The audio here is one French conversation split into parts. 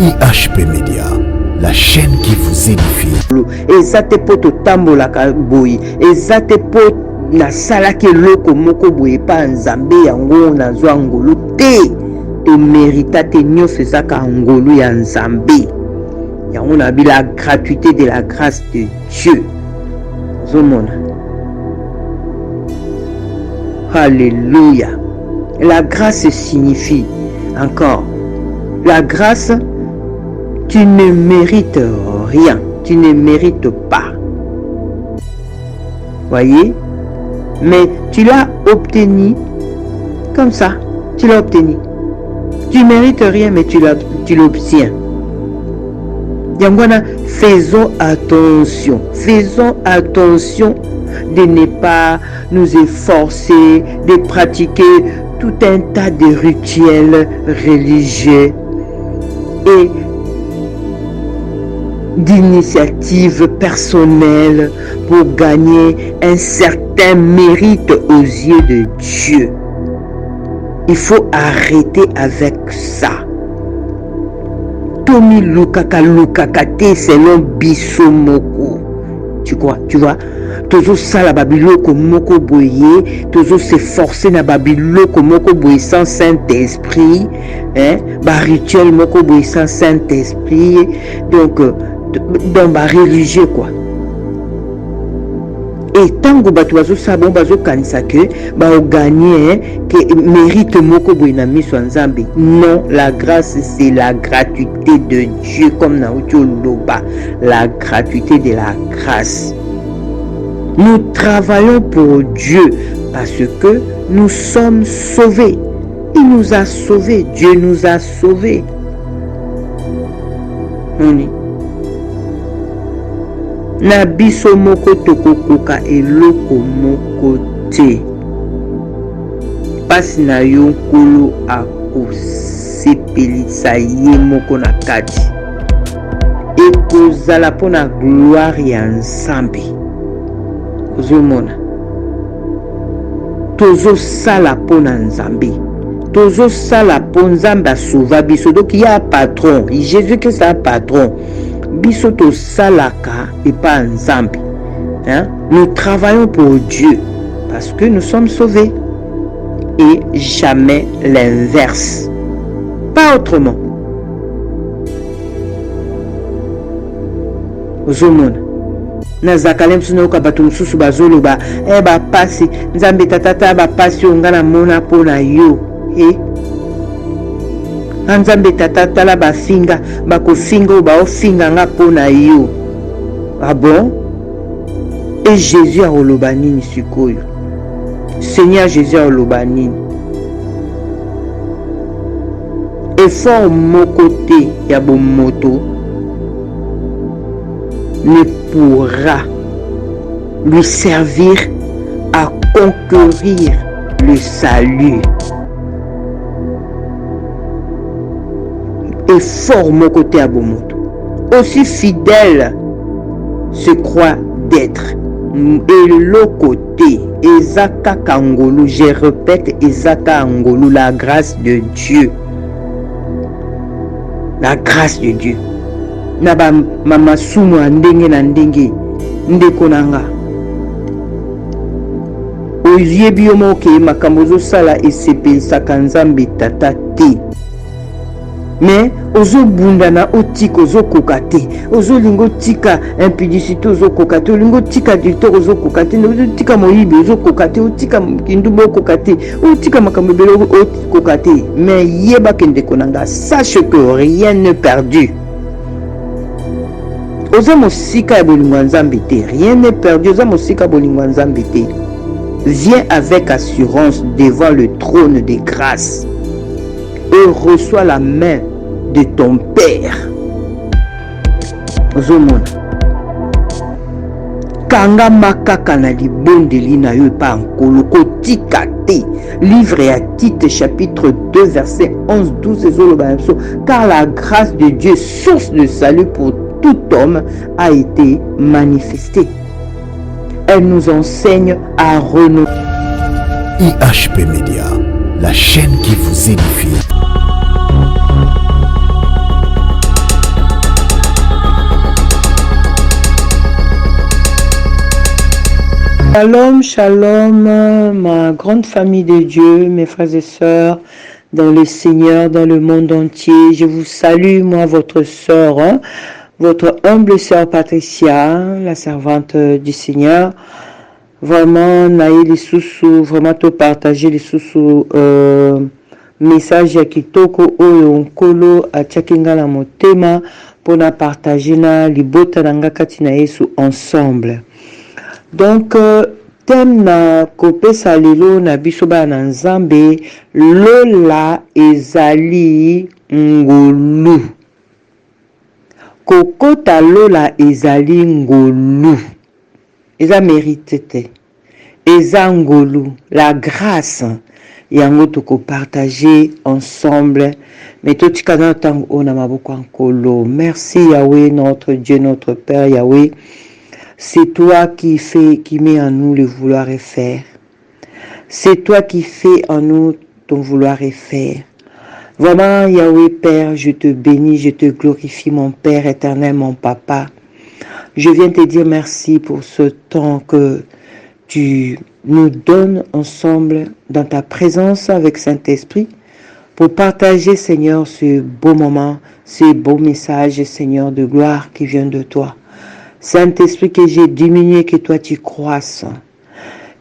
IHP Média, la chaîne qui vous édifie. Ezate poto tambola boy, ezate poto na sala ke loko moko boye pa nzambe yango na zwa ngolu te. To mérita te nyonso ezaka ngolu ya nzambe. Yango na bi la gratuité de la grâce de Dieu. Zomona. Alléluia. La grâce signifie encore, la grâce, tu ne mérites rien, tu ne mérites pas. Voyez? Mais tu l'as obtenu comme ça, tu l'as obtenu. Tu mérites rien, mais tu l'obtiens. Yangwana, faisons attention de ne pas nous efforcer de pratiquer tout un tas de rituels religieux et d'initiatives personnelles pour gagner un certain mérite aux yeux de Dieu. Il faut arrêter avec ça. Tomi lukakate selon bisomoko. Tu vois? Toujours ça la babiloko moko boye, toujours s'efforcer na babiloko moko boye sans Saint-Esprit, hein, ba rituel moko boye sans Saint-Esprit, donc dans ba religieux quoi. Et tango batu bazo sabon bazo kanisa ke ba o gagner que mérite moko boye na miso nzambe. Non, la grâce c'est la gratuité de Dieu comme na ucho loba, la gratuité de la grâce. Nous travaillons pour Dieu parce que nous sommes sauvés. Il nous a sauvés. Dieu nous a sauvés. Na biso moko tokokoka eloko moko te. Pasi na yo nkolo akosepelisa ye moko na kati. Ekozala pona gloire ya nzambe. Ozomona. Tozo sala pona nzambe. Tozo sala pona nzambe asauva biso. Donc il y a un patron. Jésus Christ est un patron. Biso to salaka et pas nzambe. Hein? Nous travaillons pour Dieu parce que nous sommes sauvés. Et jamais l'inverse. Pas autrement. Ozomona. Nazakalem suno ka bato mususu bazoloba ba pasi nzambe tatata ba pasi ongana mona pona yo nzambe tatata la ba finga ba ko finga ba o finga nga pona yo. Ah bon? Et Jésus a oloba nini sikoyo? Seigneur Jésus a oloba nini? Effort moko te ya bomoto ne pourra lui servir à conquérir le salut. Et fort mon côté à Bomoto, aussi fidèle se croit d'être. Et le côté, Ezaka Kangolu, je répète, Ezaka Angolu, la grâce de Dieu. La grâce de Dieu. Naba mama sumu ndenge na ndenge ndeko nanga oyebi yo moke makambo zo sala esepelisa nzambe tata te. Mais ozo bunda na otiko ozo kokate ozo lingo tika impudicité ozo kokate lingo tika dicteur ozo kokate ozo tika moyibi ozo kokate otika kindubo kokate otika makambo belo kokate. Mais yeba kendeko nanga, sache que rien n'est perdu. Rien n'est perdu. Viens avec assurance devant le trône de grâce et reçois la main de ton Père. Kanga makaka na libondeli na yo pa nkolo kotika te. Livre à Tite chapitre 2 verset 11-12 car la grâce de Dieu, source de salut pour tout homme, a été manifestée. Elle nous enseigne à renoncer. IHP Média, la chaîne qui vous édifie. Shalom, shalom, ma grande famille de Dieu, mes frères et sœurs, dans le Seigneur, dans le monde entier. Je vous salue, moi, votre sœur, votre humble sœur Patricia, la servante du Seigneur. Vraiment, naïe les sous-sous, vraiment te partager les sous-sous, message ya kitoko oyo nkolo atiakinga na motema pona partager na libota na nga kati na Yesu ensemble. Donc thème na kopesa lelo na biso ba na Nzambe, lola ezali ngolu. Kokota lola ezali ngolu. Eza mérite te. Eza ngolu, la grâce. Yango toko partager ensemble. Mais tout kana tango ona maboko nkolo. Merci Yahweh, notre Dieu, notre Père Yahweh. C'est toi qui met en nous le vouloir et faire. C'est toi qui fais en nous ton vouloir et faire. Vraiment, Yahweh Père, je te bénis, je te glorifie, mon Père éternel, mon Papa. Je viens te dire merci pour ce temps que tu nous donnes ensemble dans ta présence avec Saint-Esprit pour partager, Seigneur, ce beau moment, ce beau message, Seigneur, de gloire qui vient de toi. Saint-Esprit, que j'ai diminué, que toi tu croisses,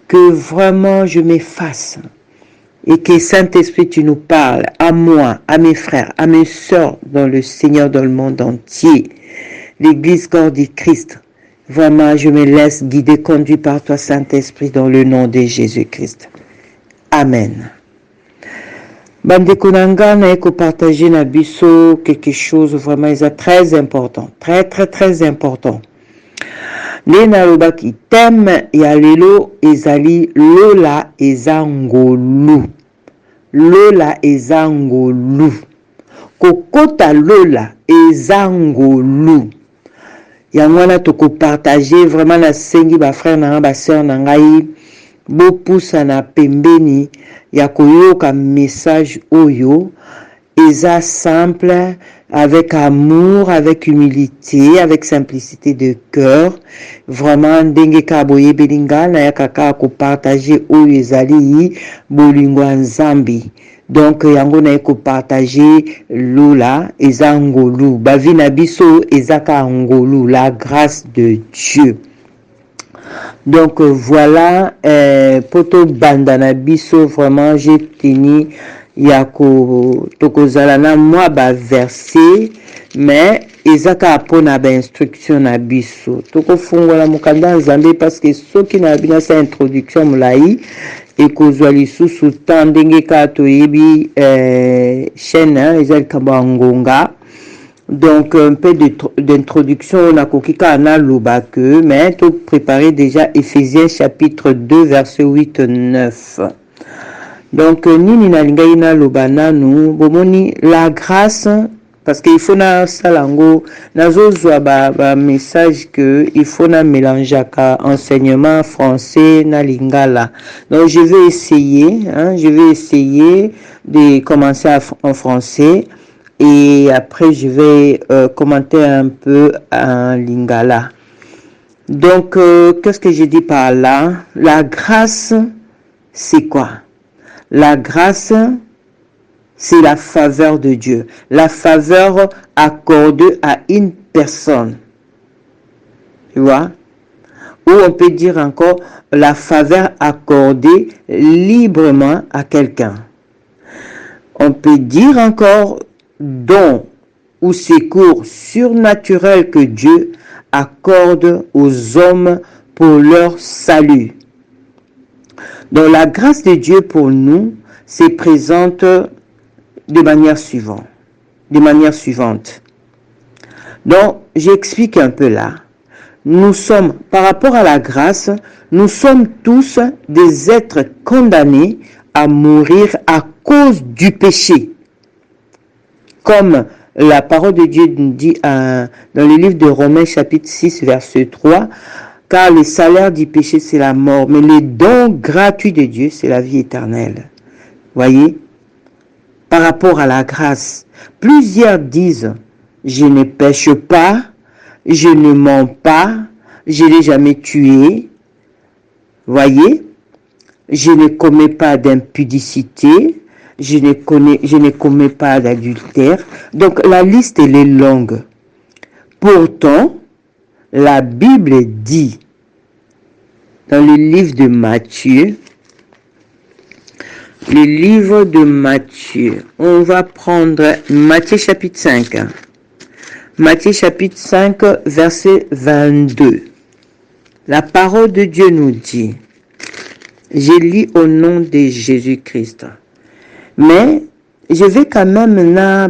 que vraiment je m'efface et que Saint-Esprit tu nous parles à moi, à mes frères, à mes sœurs dans le Seigneur, dans le monde entier, l'Église corps du Christ. Vraiment, je me laisse guider, conduit par toi, Saint-Esprit, dans le nom de Jésus-Christ. Amen. Bandeko nanga na eko partager na biso quelque chose vraiment très important, très important. Nena lobaki thème ya lelo ezali lola eza ngolu. Lola eza ngolu. Kokota lola eza ngolu. Yangwana toko partager vraiment la sengi ba frère na ba sœur na ngai bo poussa na pembeni ya koyoka message oyo eza simple, avec amour, avec humilité, avec simplicité de cœur. Vraiment ndenge ka boye belinga na ya kaka ko partager oyo ezali bolingo nzambi. Donc yango na eko partager lola eza ngolu, bavi na biso ezaka ngolu, la grâce de Dieu. Donc voilà, poto banda na biso, vraiment j'ai tenu yako tokozala na moi ba verset, mais ezaka apona ba instruction na biso. Toko fungola mukanda nzambe parce que soki na bina sa introduction mulai ekozwa lisusu tan ndenge ka toyebi chaîne ezali kamba ngonga. Donc un peu d'introduction na kokika na loba que, mais tout préparer déjà Éphésiens chapitre 2 verset 8-9. Donc nini na lingai na loba nanu bomoni la grâce, parce qu'il faut na salango nazozwa ba message que il faut na mélanger ka enseignement français na lingala. Donc je vais essayer de commencer en français et après je vais commenter un peu en lingala. Donc qu'est-ce que je dis par là? La grâce, c'est quoi? La grâce, c'est la faveur de Dieu, la faveur accordée à une personne. Tu vois? Ou on peut dire encore la faveur accordée librement à quelqu'un. On peut dire encore don ou secours surnaturel que Dieu accorde aux hommes pour leur salut. Donc la grâce de Dieu pour nous se présente de manière suivante. Donc j'explique un peu là. Nous sommes, par rapport à la grâce, nous sommes tous des êtres condamnés à mourir à cause du péché. Comme la parole de Dieu nous dit dans le livre de Romains chapitre 6 verset 3, car le salaire du péché c'est la mort, mais le don gratuit de Dieu c'est la vie éternelle. Voyez, par rapport à la grâce, plusieurs disent, je ne pêche pas, je ne mens pas, je n'ai jamais tué. Voyez, je ne commets pas d'impudicité, je ne commets pas d'adultère. Donc la liste, elle est longue. Pourtant, la Bible dit, dans le livre de Matthieu, on va prendre Matthieu chapitre 5. Matthieu chapitre 5, verset 22. La parole de Dieu nous dit, je lis au nom de Jésus-Christ. Mais je vais quand même na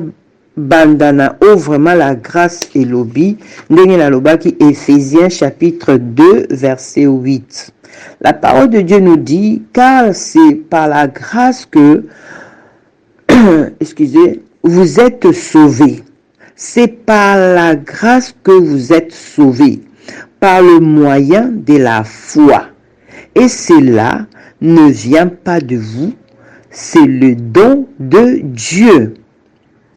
bandana ou vraiment la grâce et l'obi. Ndenge la loba qui Éphésiens chapitre 2 verset 8. La parole de Dieu nous dit, car c'est par la grâce que, vous êtes sauvés. C'est par la grâce que vous êtes sauvés, par le moyen de la foi. Et cela ne vient pas de vous, c'est le don de Dieu.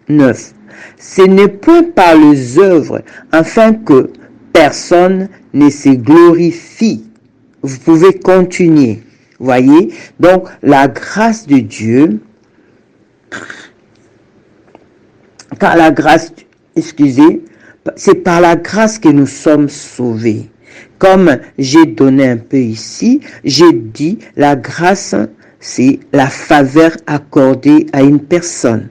9. Ce n'est point par les œuvres, afin que personne ne se glorifie. Vous pouvez continuer. Voyez, donc la grâce de Dieu, car la grâce, c'est par la grâce que nous sommes sauvés. Comme j'ai donné un peu ici, j'ai dit la grâce, c'est la faveur accordée à une personne.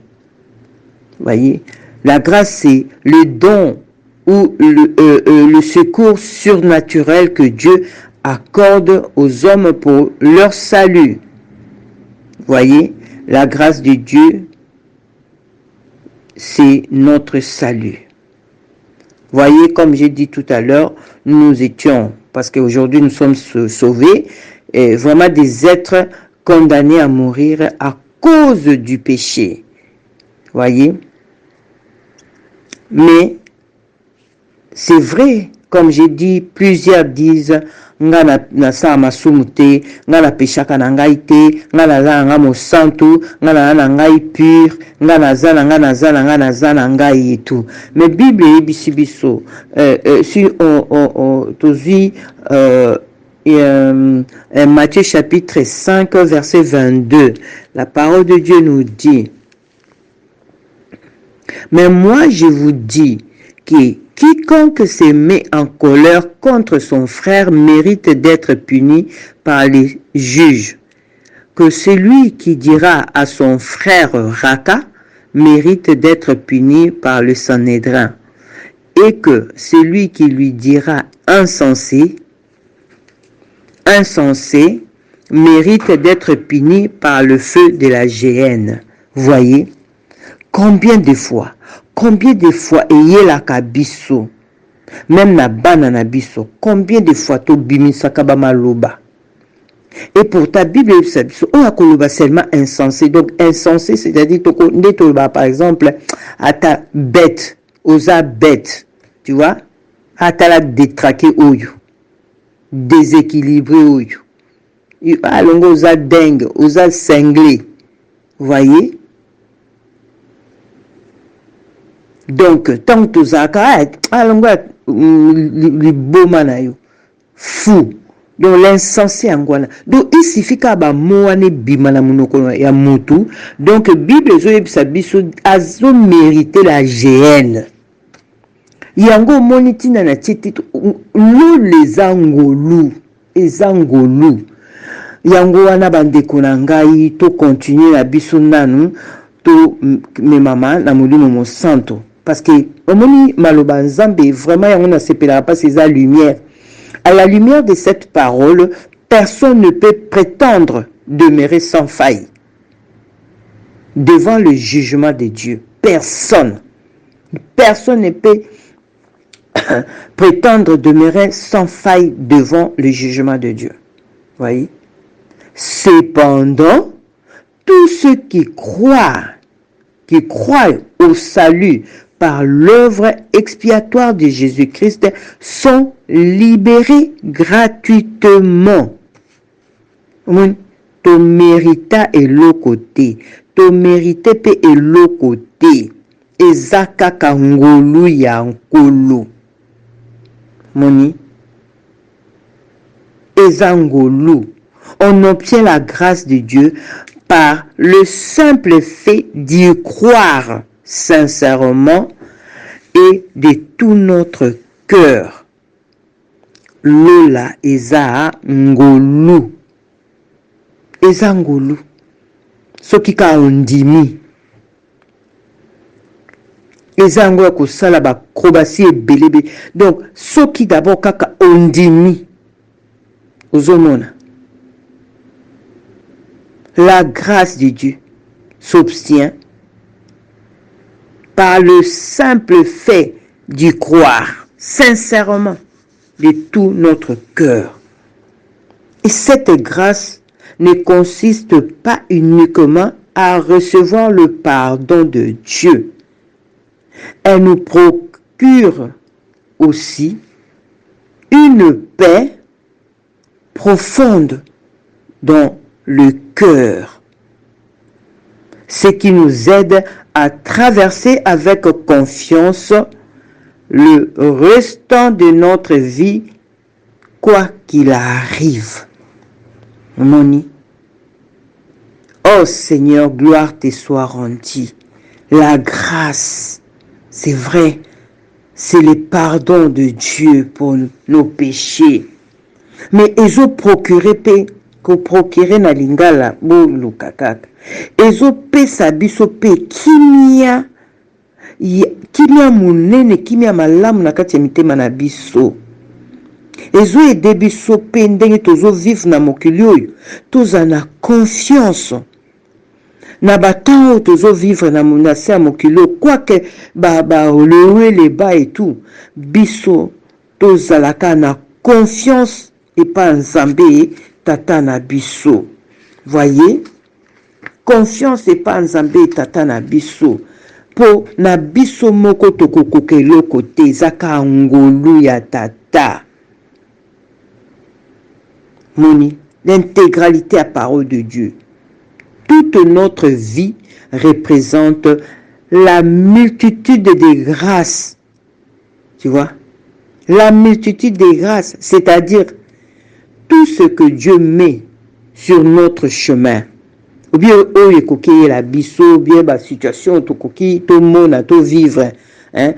Voyez, la grâce, c'est le don ou le secours surnaturel que Dieu accorde aux hommes pour leur salut. Voyez, la grâce de Dieu, c'est notre salut. Voyez, comme j'ai dit tout à l'heure, nous étions, parce qu'aujourd'hui nous sommes sauvés, vraiment des êtres condamnés à mourir à cause du péché. Voyez, mais c'est vrai, comme j'ai dit, plusieurs disent nga na sa masumu te, nga na peshaka na ngai te, nga na za nga mo santu, nga na ngai pur, nga na za na ngai et tout. Mais Bible est biso, si on tozui Matthieu chapitre 5 verset 22, la parole de Dieu nous dit, mais moi je vous dis que quiconque se met en colère contre son frère mérite d'être puni par les juges. Que celui qui dira à son frère Raka mérite d'être puni par le Sanhédrin. Et que celui qui lui dira insensé mérite d'être puni par le feu de la géhenne. Voyez, combien de fois ayez la kabiso, même na bana na biso, combien de fois to bimisaka ba maloba. Et pour ta Bible, on a koloba seulement insensé. Donc insensé, c'est-à-dire par exemple, à ta bête, osa bête, tu vois, à ta la détraqué oyo, déséquilibré oyo. Alongo osa dingue, osa cinglé. Voyez? Donc, tant que Zaka, fou. Donc, l'insensé angwana. Donc, il suffit qu'à moane bimana monoko ya mutu. Donc, Bible azo mérité la géhenne. Yango monitina na titi lo les angolou. Yango wana bandeko na ngai to continuer la biso nanu to me mama na molimo mo santo. Parce que omoni maloba nzambe vraiment yango na sepela pas ces lumière. À la lumière de cette parole, personne ne peut prétendre demeurer sans faille devant le jugement de Dieu. Personne ne peut prétendre demeurer sans faille devant le jugement de Dieu. Voyez? Cependant, tous ceux qui croient au salut par l'œuvre expiatoire de Jésus-Christ sont libérés gratuitement. To mérita et l'autre côté. To mérité pe et l'autre côté. Ezaka kangolu ya nkolo. Moni. ezangolu. On obtient la grâce de Dieu par le simple fait d'y croire sincèrement et de tout notre cœur. Lola eza ngolu. Eza ngolu. Soki ka ondimi. Eza ngolu kosala ba krobasi ebelebe. Donc, soki d'abord kaka ondimi. Ozomona. La grâce de Dieu s'obtient par le simple fait d'y croire sincèrement de tout notre cœur. Et cette grâce ne consiste pas uniquement à recevoir le pardon de Dieu. Elle nous procure aussi une paix profonde dans le cœur, ce qui nous aide à traverser avec confiance le restant de notre vie, quoi qu'il arrive. Moni. Oh Seigneur, gloire te soit rendue. La grâce, c'est vrai, c'est le pardon de Dieu pour nos péchés. Mais ezo procurer na lingala bo lukakaka. Ezo pesa biso pe kimia munene, kimia malamu na kati ya mitema na biso. Ezo ede biso pe ndenge tozo vivre na mokili oyo, toza na confiance na batango tozo vivre na monase ya mokili oyo, quoique olewe le bas et tout, biso tozalaka na confiance et pas nzambe tata na biso. Voyez, confiance et pas nzambe tata na biso. Po na biso moko tokokoke loko te zaka ngolu ya tata. Moni, l'intégralité à parole de Dieu. Toute notre vie représente la multitude des grâces. Tu vois? La multitude des grâces, c'est-à-dire tout ce que Dieu met sur notre chemin. Ou bien, la biso, ou bien, la situation, tout monde, tout vivre.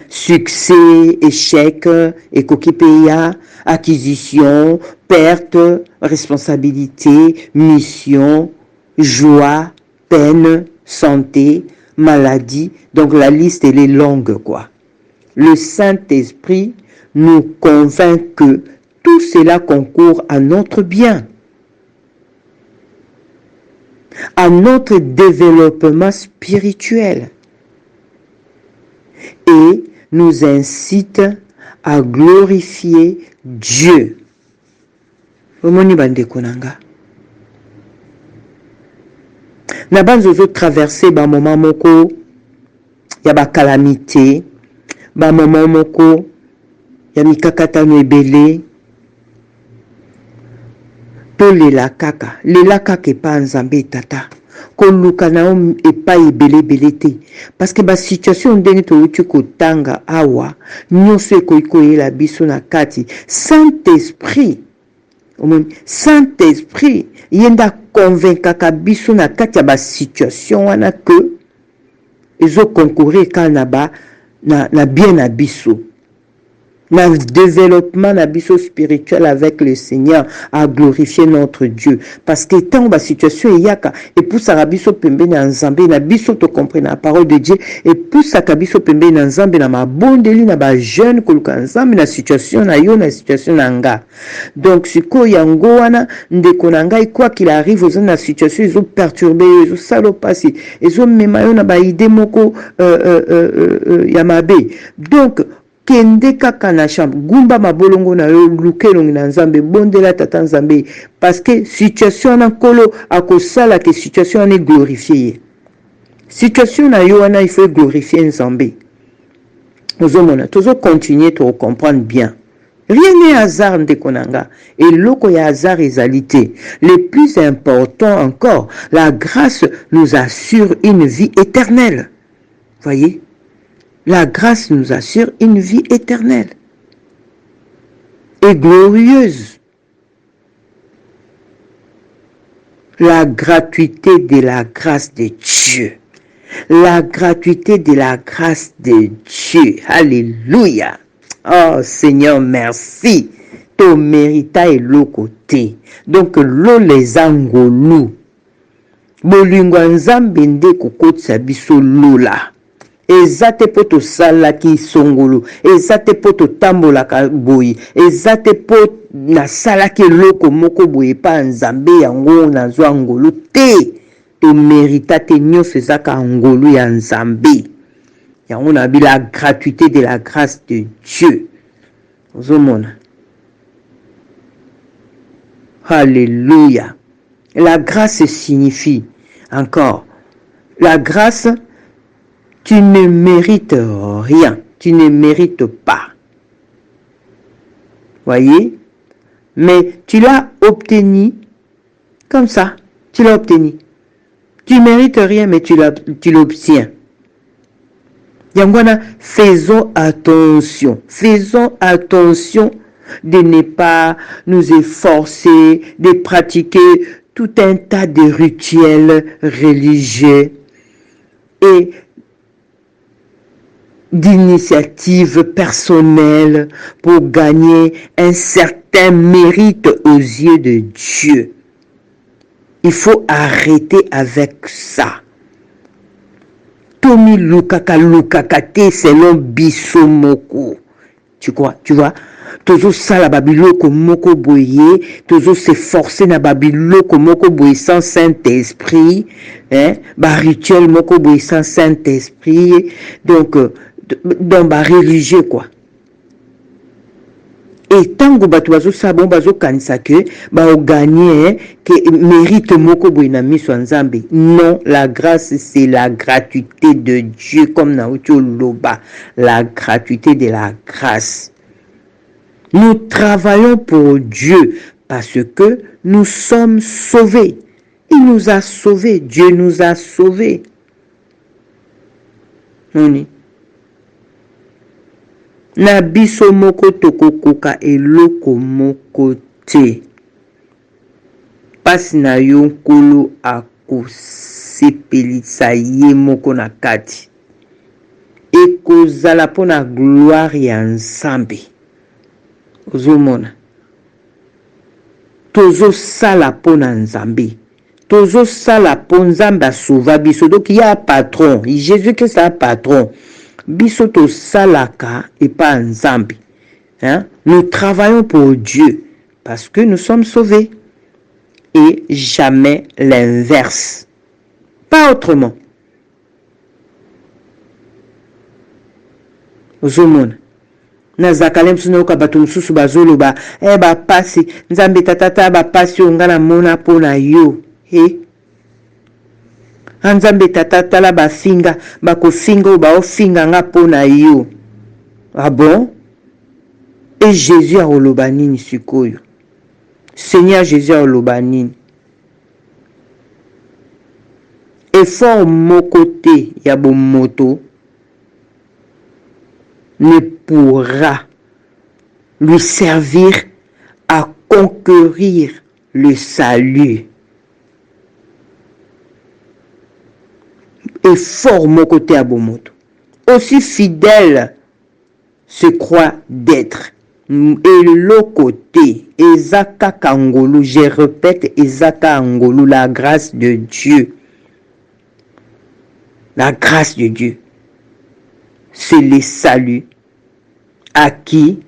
Succès, échec, écoquipéa, acquisition, perte, responsabilité, mission, joie, peine, santé, maladie. Donc la liste, elle est longue, quoi. Le Saint-Esprit nous convainc que tout cela concourt à notre bien, à notre développement spirituel et nous incite à glorifier Dieu. Na banzo traverser ba moment moko ya ba calamité, ba moment moko ya mikakatano ebele, to lela kaka epa nzambe tata, koluka na epa ebele te, parce que ba situation ndenge touti kotanga awa, nyonso ekoyela biso na kati. Saint-Esprit yenda convaincaka biso na kati ya ba situation wana que ezo concourir ka na bien na biso, na développement na biso spirituel avec le Seigneur, à glorifier notre Dieu. Parce que tant ba situation yaka et pour ça biso pembe na nzambe na biso to comprendre la parole de Dieu et pour ça biso pembe na nzambe na mabondeli na ba jeune koluka nzambe na situation na yo na situation na nga. Donc siko yango wana ndeko na ngai quoi qu'il arrive aux na situation ils ont perturbé, ils ont salopasi, ils ont mema yo na ba idée moko ya mabe. Donc kende kaka na chambre gumba mabolongo na yo lukelongi na nzambe bondela tata nzambe, parce que situation na kolo akosala que situation est glorifiée. Situation na yo wana il faut glorifier nzambe. Ozomona tozo continuer to comprendre bien. Rien n'est hasard ndekonanga et loko ya hasard ezalité. Le plus important encore, la grâce nous assure une vie éternelle. Voyez? La grâce nous assure une vie éternelle et glorieuse. La gratuité de la grâce de Dieu. La gratuité de la grâce de Dieu. Alléluia. Oh Seigneur, merci. To mérita et l'eau côté. Donc l'eau les angolou. Bolingo nzambe nde kokotisa biso lola. Eza te po tosalaki songolo, eza te po totambolaka boye, eza te po nasalaki eloko moko boye pa nzambe yango nazwa ngolu te. Tomerita te nyonso ezaka ngolu ya nzambe. Yango na bi la gratuité de la grâce de Dieu. Ozomona. Alléluia. La grâce signifie encore, la grâce, tu ne mérites rien, tu ne mérites pas. Voyez? Mais tu l'as obtenu comme ça, tu l'as obtenu. Tu mérites rien, mais tu l'obtiens. Yangwana, faisons attention de ne pas nous efforcer de pratiquer tout un tas de rituels religieux et d'initiatives personnelles pour gagner un certain mérite aux yeux de Dieu. Il faut arrêter avec ça. Tomi lukaka te selon biso moko. Tu vois? Tozo sala babiloko moko boye, tozo s'efforcer na babiloko moko boye sans Saint-Esprit, ba rituel moko boye sans Saint-Esprit, donc dans ba religieux quoi. Et tango batu bazo sabon bazo kanisa que ba o gagner que mérite moko boye na miso nzambe. Non, la grâce c'est la gratuité de Dieu comme na ucho loba, la gratuité de la grâce. Nous travaillons pour Dieu parce que nous sommes sauvés. Il nous a sauvés. Dieu nous a sauvés. Noni. Na biso moko tokokoka eloko moko te. Pasi na yo nkolo akosepelisa ye moko na kati. Ekozala po na gloire ya Nzambe. Ozomona. Tozo sala po na Nzambe. Tozo sala po Nzambe asauva biso. Donc il y a un patron. Jésus-Christ a un patron. Biso to salaka et pas Nzambe. Nous travaillons pour Dieu parce que nous sommes sauvés. Et jamais l'inverse. Pas autrement. Ozomona. Nazakalem suno ka bato mususu bazoloba ba pasi Nzambe tatata ba pasi ongana mona pona yo Nzambe tatata la ba finga ba ko finga ba o finga nga pona yo. Ah bon? Et Jésus a oloba nini sikoyo? Seigneur Jésus a oloba nini? Effort moko te ya bomoto ne pourra lui servir à conquérir le salut. Et fort mon côté à Bomoto. Aussi fidèle se croit d'être. Et le côté, Ezaka Kangolu, je répète, Ezaka Angolu, la grâce de Dieu. La grâce de Dieu. C'est le salut à qui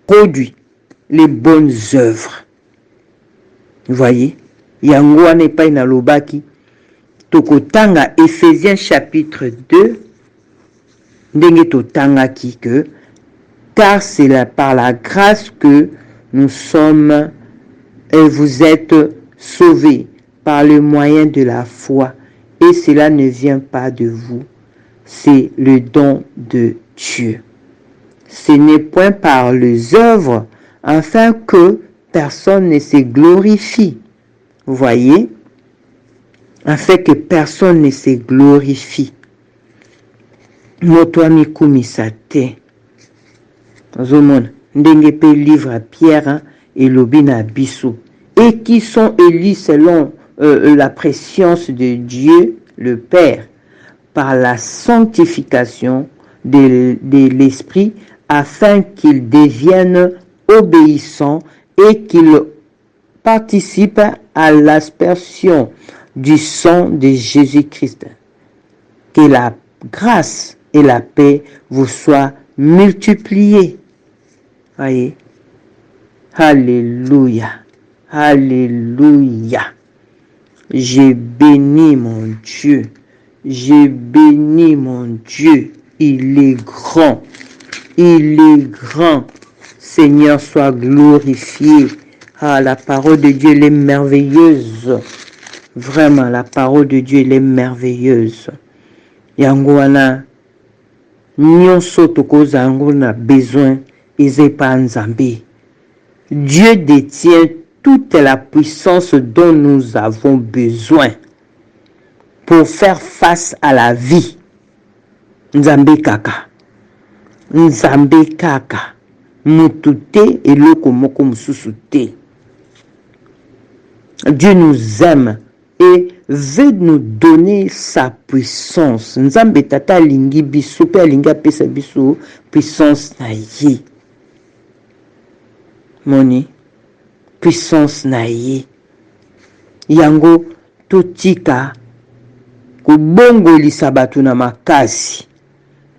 produit les bonnes œuvres. Vous voyez, Yangoua n'est pas une lobaki. Tokotanga, Ephésiens chapitre 2, Ndenge totanga ki que, car c'est par la grâce que nous sommes et vous êtes sauvés par le moyen de la foi. Et cela ne vient pas de vous. C'est le don de Dieu. Ce n'est point par les œuvres, afin que personne ne se glorifie. Vous voyez? Afin que personne ne se glorifie. Moto amikumisa te. Ozomona, ndenge pe livre à Pierre et lobi na biso. Et qui sont élus selon la préscience de Dieu, le Père, par la sanctification de l'Esprit, afin qu'il devienne obéissant et qu'il participe à l'aspersion du sang de Jésus-Christ. Que la grâce et la paix vous soient multipliées. Voyez? Alléluia. Alléluia. J'ai béni mon Dieu. J'ai béni mon Dieu. Il est grand. Il est grand. Seigneur, sois glorifié. Ah, la parole de Dieu, elle est merveilleuse. Vraiment, la parole de Dieu, elle est merveilleuse. Yango wana nyonso tokoza yango na besoin eza pa Nzambe. Dieu détient toute la puissance dont nous avons besoin pour faire face à la vie. Nzambe kaka. Nzambe kaka. Mutu te eloko moko mususu te. Dieu nous aime et veut nous donner sa puissance. Nzambe tata lingi biso pe lingi apesa biso puissance na ye. Moni puissance na ye. Yango totika kobongolisa bato na makasi.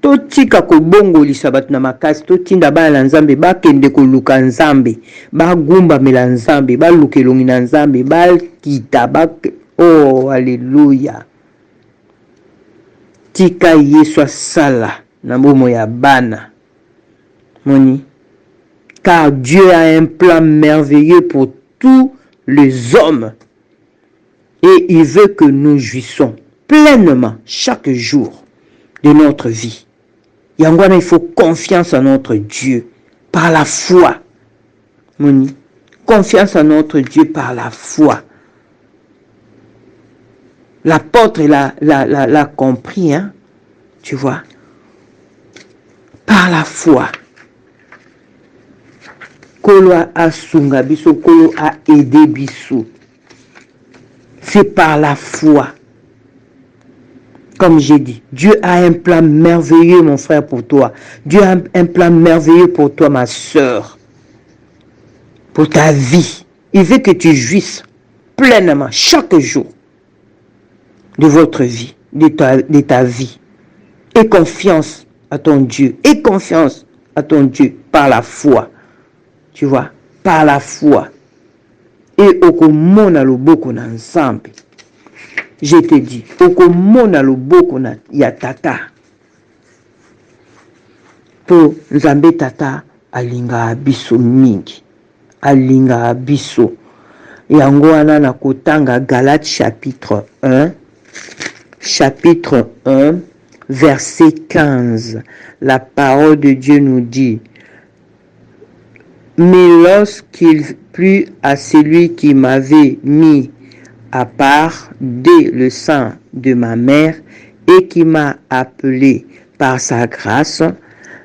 Totika kobongolisa bato na makasi. Totinda bana Nzambe bakende koluka Nzambe, bagumba mela Nzambe, baluka elongi na Nzambe, bakita oh alléluia. Tika Yesu asala na bomo ya bana. Moni, car Dieu a un plan merveilleux pour tous les hommes et il veut que nous jouissons pleinement chaque jour de notre vie. Yangwana, il faut confiance en notre Dieu par la foi. Moni, confiance en notre Dieu par la foi. L'apôtre l'a compris, hein? Tu vois? Par la foi. Kolo a sunga biso, kolo a aidé biso. C'est par la foi. Comme j'ai dit, Dieu a un plan merveilleux, mon frère, pour toi. Dieu a un plan merveilleux pour toi, ma soeur. Pour ta vie. Il veut que tu jouisses pleinement, chaque jour, de votre vie, de ta vie. Et confiance à ton Dieu. Et confiance à ton Dieu par la foi. Tu vois, par la foi. Et okomona loboko na Nzambe. Je te dis, okomona loboko na ya tata. Po Nzambe tata alinga abiso mingi. Alinga abiso. Yango wana na kotanga Galates chapitre 1. Chapitre 1, verset 15. La parole de Dieu nous dit: mais lorsqu'il plut à celui qui m'avait mis à part dès le sein de ma mère et qui m'a appelé par sa grâce,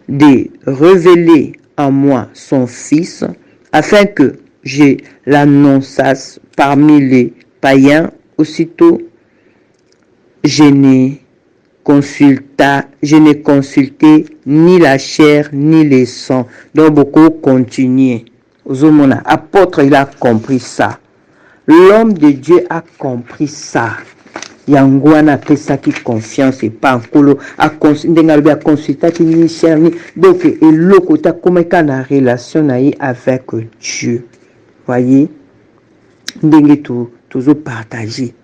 de révéler en moi son Fils, afin que je l'annonçasse parmi les païens, aussitôt je n'ai consulté ni la chair ni le sang. Donc beaucoup continuer. Ozomona, apôtre, il a compris ça. L'homme de Dieu a compris ça. Yangwana pesaki confiance et pas nkolo a consulté ni chair ni. Donc eloko ta komeka na relation na ye avec Dieu. Voyez, ndenge toujours partager.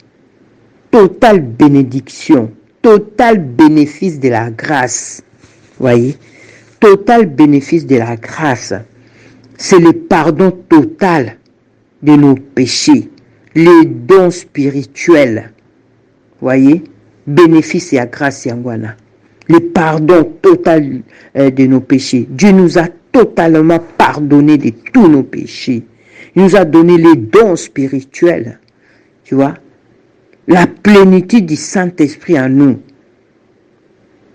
Totale bénédiction. Total bénéfice de la grâce. Voyez, total bénéfice de la grâce. C'est le pardon total de nos péchés, les dons spirituels. Voyez, bénéfice et la grâce yangwana. Le pardon total de nos péchés. Dieu nous a totalement pardonné de tous nos péchés. Il nous a donné les dons spirituels. Tu vois? La plénitude du Saint-Esprit en nous.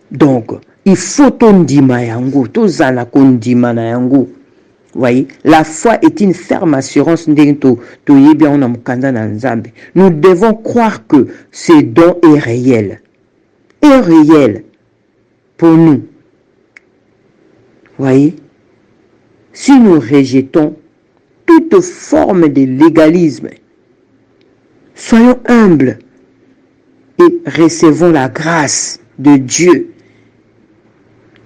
Donc, il faut tondima yango, tozala kondima na yango. Voyez, la foi est une ferme assurance. Nous devons croire que ce don est réel. Est réel pour nous. Voyez, si nous rejetons toute forme de légalisme, soyons humbles et recevons la grâce de Dieu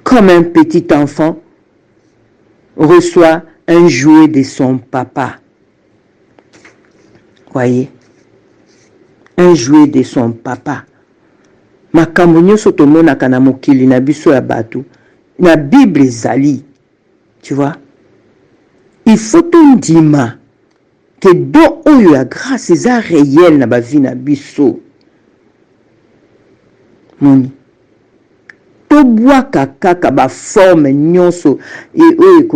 comme un petit enfant reçoit un jouet de son papa. Voyez, un jouet de son papa. Makambo nyonso tomonaka na mokili na biso ya bato na Bible ezali. Tu vois, il faut tondima que don oyo ya grâce eza réel na bavi na biso. Moni tobwaka kaka ba forme nyonso oyo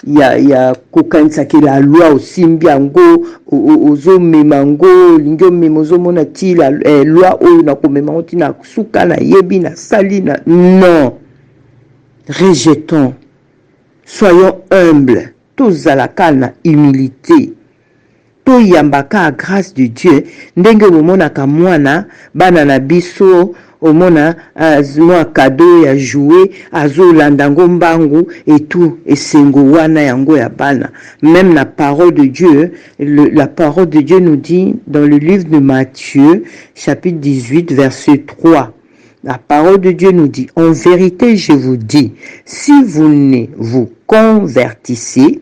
ya kokanisa ke la loi osimbi yango ozomema yango lingi omema ozomona ti la loi oyo na komema yango ti na suka na yebi na sali na non. Rejetons, soyons humbles, tozalaka na humilité, toyambaka a grâce de Dieu. Ndenge omonaka mwana bana na biso omona mwa cadeau ya jouer azolanda ngo mbangu et tout esengo wana yango ya bana. Même la parole de Dieu, la parole de Dieu nous dit dans le livre de Matthieu chapitre 18 verset 3. La parole de Dieu nous dit, en vérité, je vous dis, si vous ne vous convertissez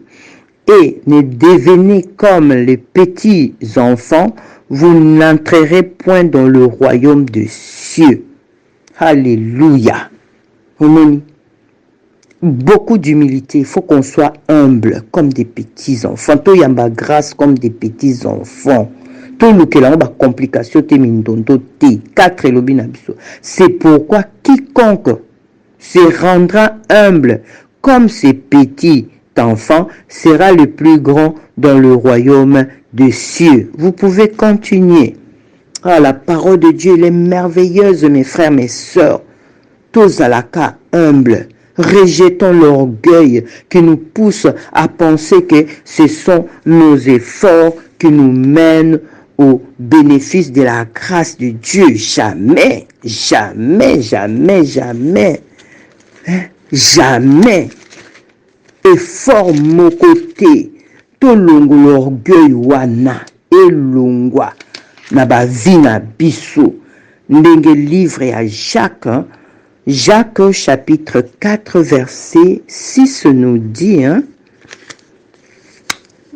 et ne devenez comme les petits enfants, vous n'entrerez point dans le royaume des cieux. Alléluia. Beaucoup d'humilité. Il faut qu'on soit humble comme des petits enfants. Tout yamba grâce comme des petits enfants. C'est pourquoi quiconque se rendra humble comme ces petits enfants sera le plus grand dans le royaume des cieux. Vous pouvez continuer. Ah, la parole de Dieu, elle est merveilleuse, mes frères, mes sœurs. Tous à la cas humble. Rejetons l'orgueil qui nous pousse à penser que ce sont nos efforts qui nous mènent au bénéfice de la grâce de Dieu. Jamais, jamais, jamais, jamais. Jamais. Effort mon côté. Tolongo l'orgueil wana. Elongwa. Naba vina biso. Ndenge livre à Jacques. Jacques chapitre 4 verset 6 nous dit.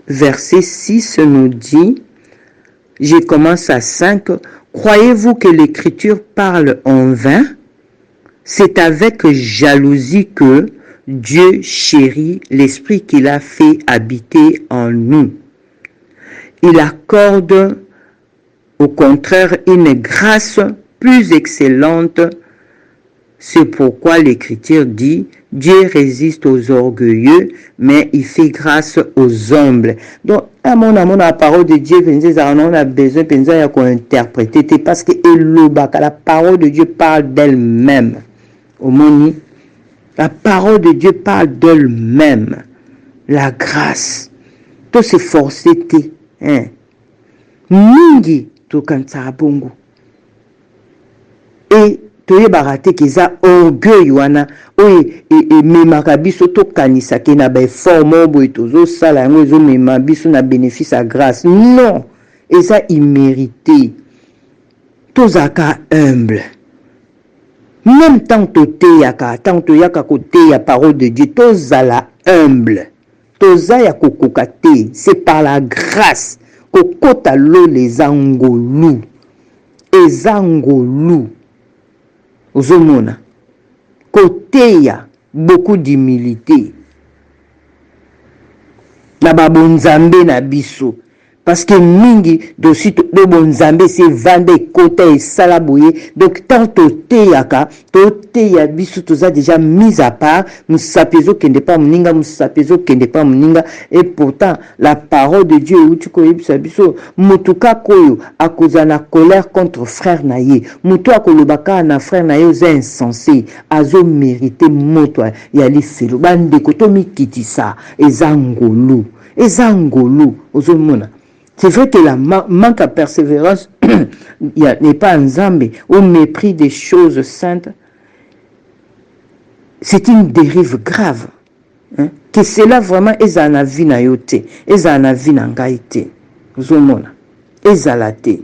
Verset 6 nous dit. Je commence à 5. Croyez-vous que l'Écriture parle en vain? C'est avec jalousie que Dieu chérit l'Esprit qu'il a fait habiter en nous. Il accorde au contraire une grâce plus excellente. C'est pourquoi l'Écriture dit, Dieu résiste aux orgueilleux, mais il fait grâce aux humbles. Donc, à la parole de Dieu, on a besoin de interpréter parce que la parole de Dieu parle d'elle-même. La parole de Dieu parle d'elle-même. La grâce. Tout se forcer. Mingi, tout quand ça bongo. Et toyebaka ke za orgueil wana oyo ememaka biso tokanisa ke na baeffort boye tozosala yango ezomema biso na bénéfice à grâce. Non, eza immérité. Tozaka humble. Même tant toteyaka, tant toyaka koteya parole de Dieu, tozala humble. Tozaya kokoka te, c'est par la grâce kokota lo les angolou. Ezangolou. Ozomona koteya beaucoup d'humilité na babonzambe na biso parce que mingi dosi to bonzambe se vande kota et salaboye. Donc tant toteyaka toteya biso toza déjà mis à part. Musapezo kende pa muninga, musapezo kende pa muninga. Et pourtant la parole de Dieu uti ko yebisa biso mutuka koyo akoza na colère contre frère naye. Mutu akolobaka na frère naye oza insensé, azo mérité moto ya lifelo. Bande kotomi kitisa ezangolu. Ezangolu ozomona. C'est vrai que la manque à persévérance n'est pas un zambe au mépris des choses saintes. C'est une dérive grave. Hein? Que cela vraiment est en vie na yote, est en vie na ngaite. Zomona, ezalate.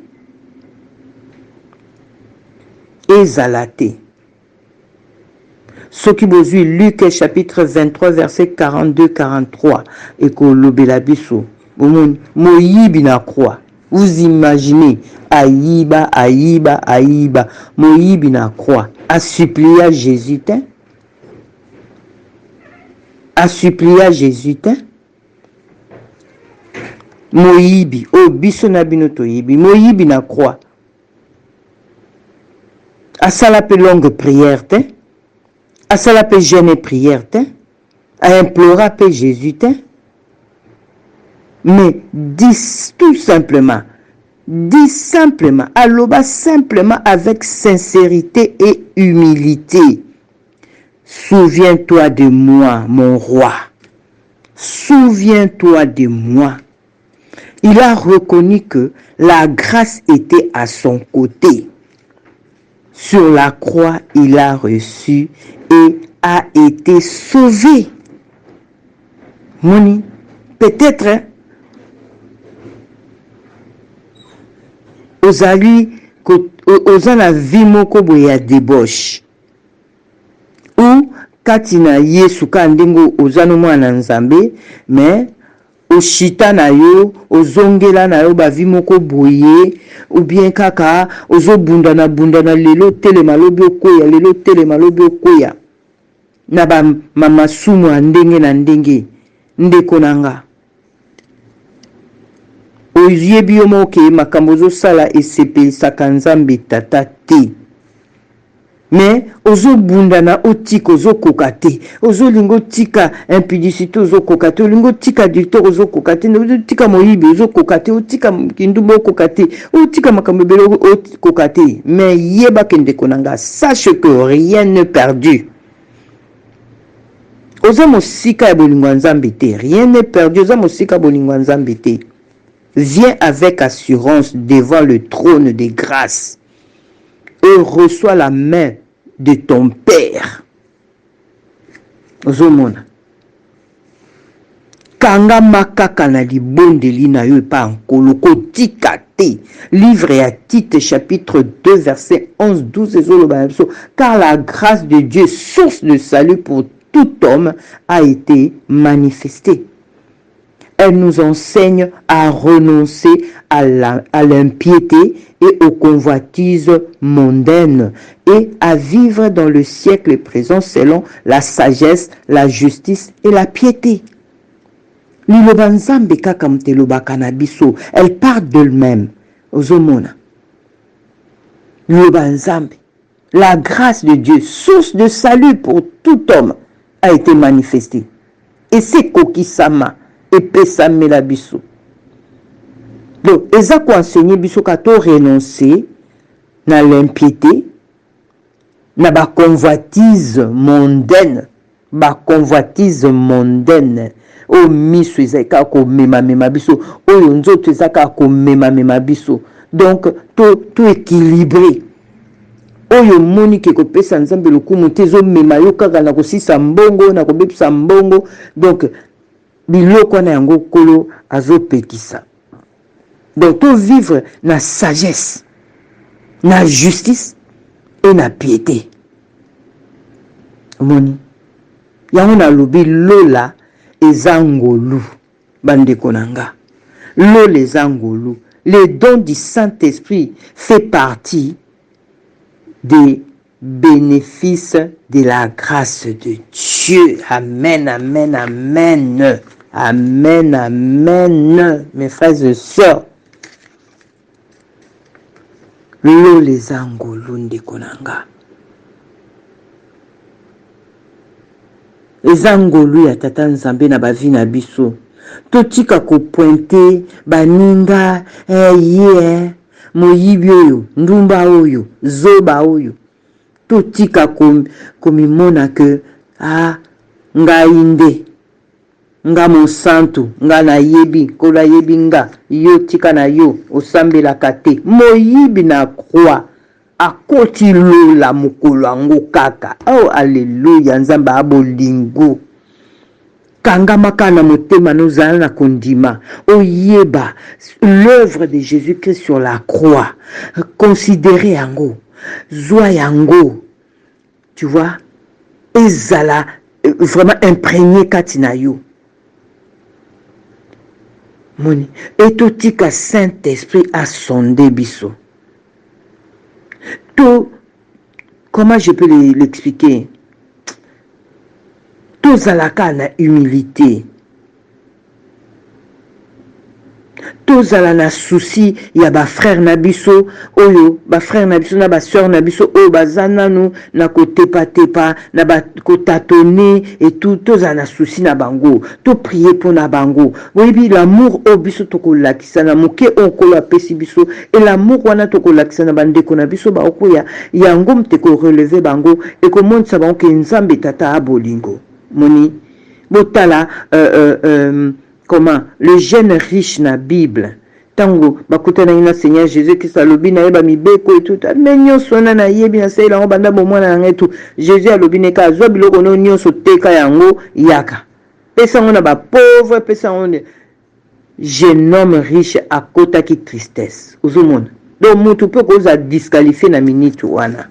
Ezalate. Ce qui vous dit Luc chapitre 23 verset 42-43 et que l'obélabiso. Moïbi na croix. Vous imaginez, Aïba, Moïbi na croix, a supplié à Jésus, Moïbi, oh biso na binoto yibi, Moïbi na croix, a salapé longue prière, a salapé jeûne prière, a imploré pe Jésus, mais dis tout simplement, aloba simplement avec sincérité et humilité. Souviens-toi de moi, mon roi. Souviens-toi de moi. Il a reconnu que la grâce était à son côté. Sur la croix, il a reçu et a été sauvé. Moni, peut-être, hein, ozali oza na vie moko boye ya débauche ou kati na Yesu ka ndengo oza no mwana nzambe mais oshita na yo ozongela na yo ba vie moko boye ou bien kaka ozobunda na lelo telema lobi okoya lelo telema lobi okoya na ba mama sumu ndenge na ndenge ndeko nanga oyebi yo moke makambo ozosala esepelisaka nzambe tata te. Mais ozobunda na otika ozokoka te. Ozolingo tika impudicité ozokoka te. Olingo tika dicteur ozokoka te. Otika moyibi ozokoka te. Otika kindumba okoka te. Otika makambo ebele okoka te. Mais yeba kendeko nanga, sache que rien n'est perdu. Oza mosika ya bolingo nzambe te. Rien n'est perdu. Oza mosika bolingo nzambe te. Viens avec assurance devant le trône des grâces et reçois la main de ton Père. Ozomona. Kanga makaka na libondeli na yo pa nkolo kotika te. Livre à Tite chapitre 2 verset 11-12 ezoloba biso, car la grâce de Dieu, source de salut pour tout homme, a été manifestée. Elle nous enseigne à renoncer à l'impiété et aux convoitises mondaines et à vivre dans le siècle présent selon la sagesse, la justice et la piété. Liloba nzambe kaka mteloba kanabiso, elle part d'elle-même. Ozomona. Liloba nzambe, la grâce de Dieu, source de salut pour tout homme, a été manifestée. Et c'est kokisama. Et pesamela biso. Donc, eza ko enseigner biso ka to renoncer na l'impiété, na ba convoitise mondaine, o miso eza ka ko mema biso, oyo nzoto eza ka ko mema biso. Donc, to équilibré. Oyo moni ke ko pesa nzambe lokumu te zo mema yo kaka na ko sisa mbongo, na ko bepisa mbongo. Donc, biloko na yango kolo azopekisa. Donc to vivre na sagesse, na justice et na piété. Moni. Yango na lobi lola ezangolu bandeko nanga. Lola ezangolu. Le don du Saint-Esprit fait partie des bénéfices de la grâce de Dieu. Amen, amen, amen. Amen, amen. Mes frères et sœurs. Lo les angolo ndeko nanga. Eza ngolu ya tata Nzambe na bavi na biso. Totika ko pointe baninga moyibi oyo, ndumba oyo, zoba oyo. Totika komimona ke nga inde, nga monsantu, nga na yebi, kola yebi nga, yo tika na yo, osambela kate. Moyibi na croix. Akoti lola mukolo yango kaka. Oh, alléluia, Nzambe abolingo. Kanga makana motema nozala na kondima. Oyeba l'œuvre de Jésus-Christ sur la croix. Considérez yango. Zwa yango. Tu vois? Ezala vraiment imprégné katina yo. Moni. Et totika Saint-Esprit a sondé biso. Tout, comment je peux l'expliquer? Tout zalaka na humilité. Tout zala na souci ya ba frère na biso oyo ba frère na biso na ba sœur na biso oyo bazana nu na kotepa tepa na ba kotatone et tout zala na souci na bango to prier pour na bango. Oui, l'amour o biso to kolakisa na moke onkola pesi biso et l'amour wana to kolakisa na bandeko na biso ba okoya yango mte ko relever bango et ko monisa bango ke Nzambe tata abolingo. Moni botala comment le jeune riche na Bible tango bakuta na ina Seigneur Jésus qui salobi na yeba mibeko et tout mais nyonso na yebi na sela ngo banda bomwana na ngetu Jésus alobi ne ka zo biloko no nyonso teka yango yaka pesa ngo na ba pauvre pesa ngo jeune homme riche akota ki tristesse ozomona donc mutu pe ko za disqualifier na minute wana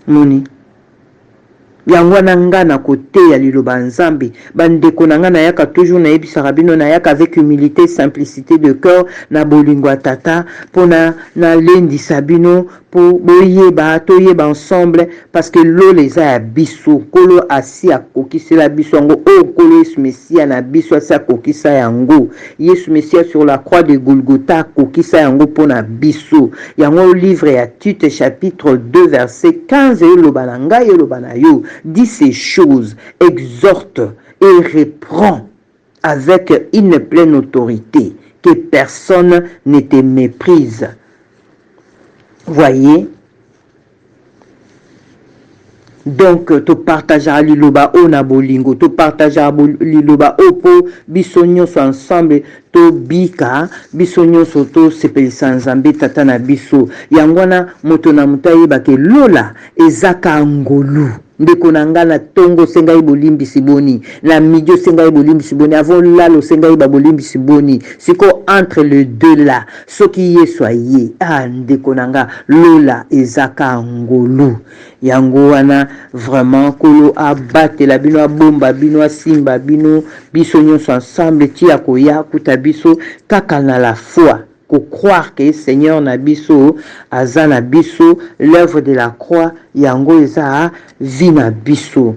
moni yango na nga na kote ya liloba Nzambe bandeko na nga na yaka toujours na yebisaka bino na yaka avec humilité simplicité de cœur na bolingo tata pona na lendisa bino po boyeba toyeba ensemble parce que lo les a biso kolo asi akokisa la biso yango o kolo Yesu Mesia na biso asi akokisa yango Yesu Mesia sur la croix de Golgotha akokisa yango pona biso yango livre ya Tite chapitre 2 verset 15 eloba na ngai eloba na yo dit ces choses, exhorte et reprend avec une pleine autorité, que personne ne te méprise. Voyez? Donc, tu partageras liloba o na bolingo, tu partageras liloba o po bisonyo so ensemble, to bika, bisonyo so to sepelisa Nzambe tata na biso. Yangwana moto na mutaye bake lola ezaka ngolu. Ndeko nanga na tongo senga ibolimbi siboni, la midjo senga ibolimbi siboni, avant lalo senga ibolimbi siboni. Siko entre les deux là, ce qui est soyez, ndeko nanga lola ezaka ngolu. Yango wana vraiment kolo abate la bino bomba bino simba bino biso nyonso ensemble ti akoya kuta biso kaka na la foi. Croire que Seigneur nabiso aza nabiso l'œuvre de la croix yango eza vi nabiso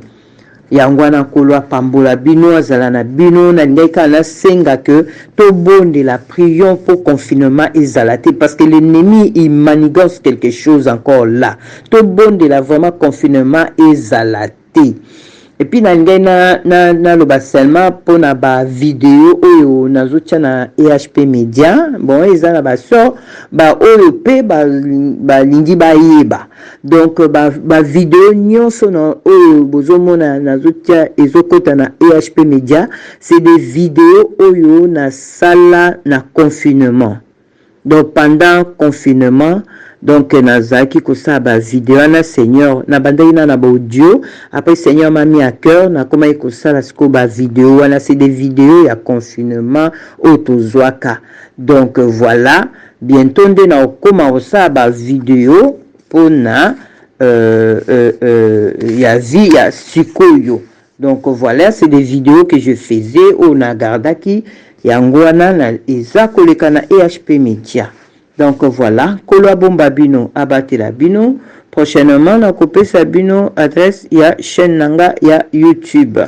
yango na kolwa pambola bino azala na bino na ndeka na senga que to bonde la prions pour confinement ezalate parce que l'ennemi il manigance quelque chose encore là to bonde la vraiment confinement ezalate. Et puis na loba seulement pour na ba vidéo oyo nazotia na EHP Media bon eza na ba so ba oyo pe ba lingi ba yeba donc ba vidéo nyonso na oyo bozomona nazotia ezokota na EHP Media c'est des vidéos oyo na sala na confinement donc pendant confinement. Donc, nazaki kosa ba vidéo na Seigneur, na bandai na ba audio. Après, Seigneur m'a mis à cœur, na koma kosa la sko ba vidéo. Wana c'est des vidéos ya confinement autozoaka. Donc, voilà. Bientôt, na okoma kosa ba vidéo pour na ya vie ya sikoyo. Donc, voilà, c'est des vidéos que je faisais au Nagardaki. Yangwana na eza koleka na EHP Media. Donc voilà, Kolo Bomba Bino, Abatela Bino. Prochainement, on a coupé sa Bino adresse, il y a chaîne Nanga, il y a YouTube.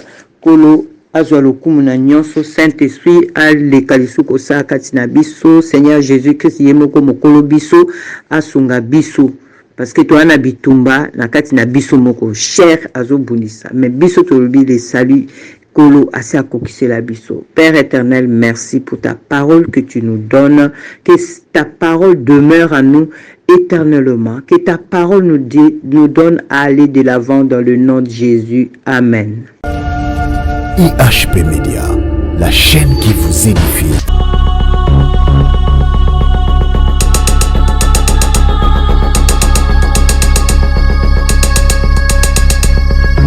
Kolo azwa lokumu na nyonso. Saint-Esprit aleka lisuku osala kati na biso. Seigneur Jésus-Christ ye moko mokolo biso asunga biso parce que toi na bitumba na kati na biso moko cher azobundisa mais biso tolobi le salut kolo asa kokise la biso. Père éternel, merci pour ta parole que tu nous donnes, que ta parole demeure en nous éternellement, que ta parole nous donne à aller de l'avant dans le nom de Jésus. Amen. IHP Média, la chaîne qui vous édifie.